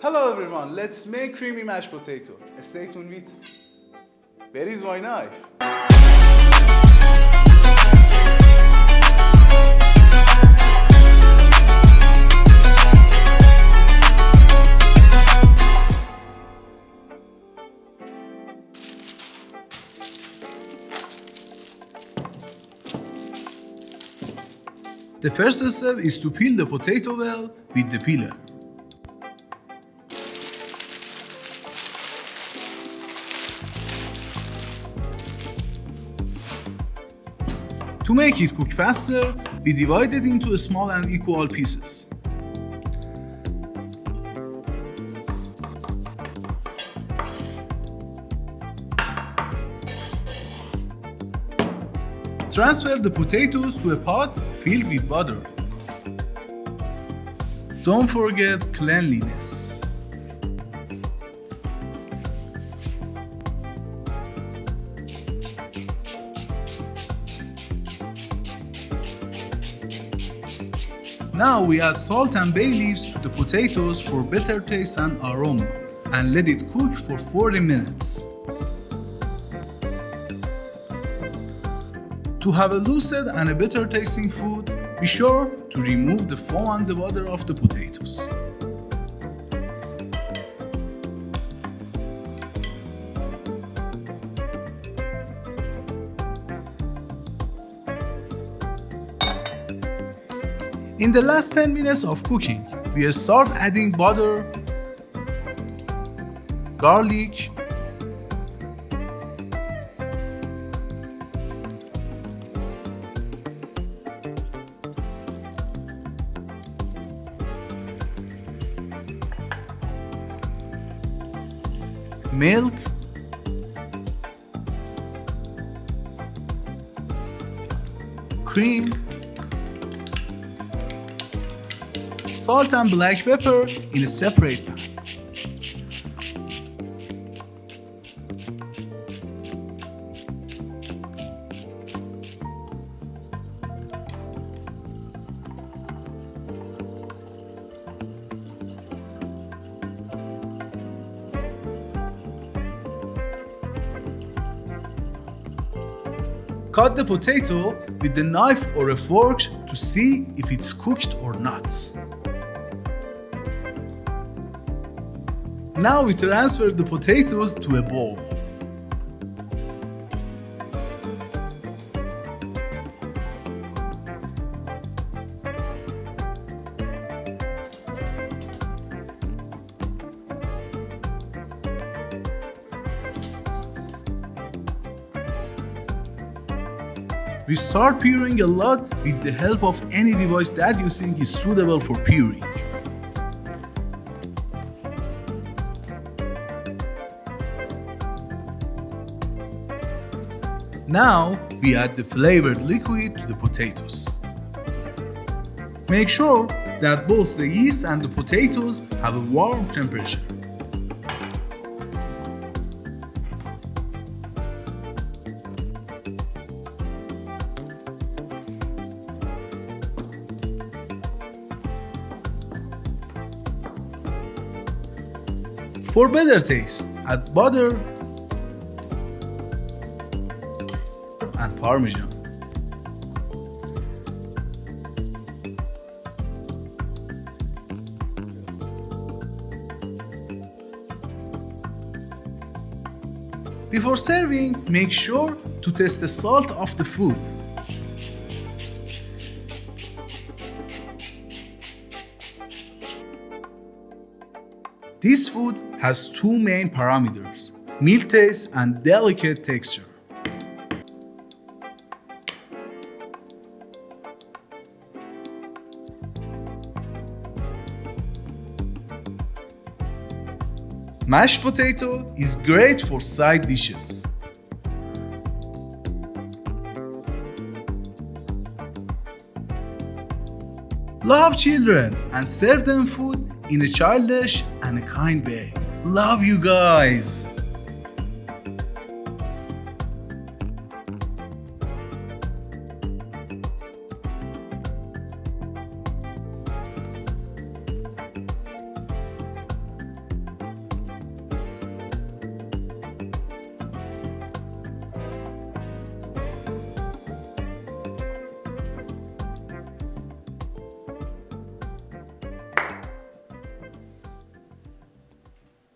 Hello everyone, let's make creamy mashed potato. Stay tuned with Where is my knife? The first step is to peel the potato well with the peeler. To make it cook faster, we divide it into small and equal pieces. Transfer the potatoes to a pot filled with butter. Don't forget cleanliness. Now we add salt and bay leaves to the potatoes for better taste and aroma, and let it cook for 40 minutes. To have a lucid and a better tasting food, be sure to remove the foam and the water of the potatoes. In the last 10 minutes of cooking, we start adding butter, garlic, milk, cream, salt and black pepper in a separate pan. Cut the potato with the knife or a fork to see if it's cooked or not. Now we transfer the potatoes to a bowl. We start peeling a lot with the help of any device that you think is suitable for peeling. Now we add the flavored liquid to the potatoes. Make sure that both the yeast and the potatoes have a warm temperature. For better taste, add butter and Parmesan. Before serving, make sure to test the salt of the food. This food has two main parameters: mild taste and delicate texture. Mashed potato is great for side dishes. Love children and serve them food in a childish and a kind way. Love you guys!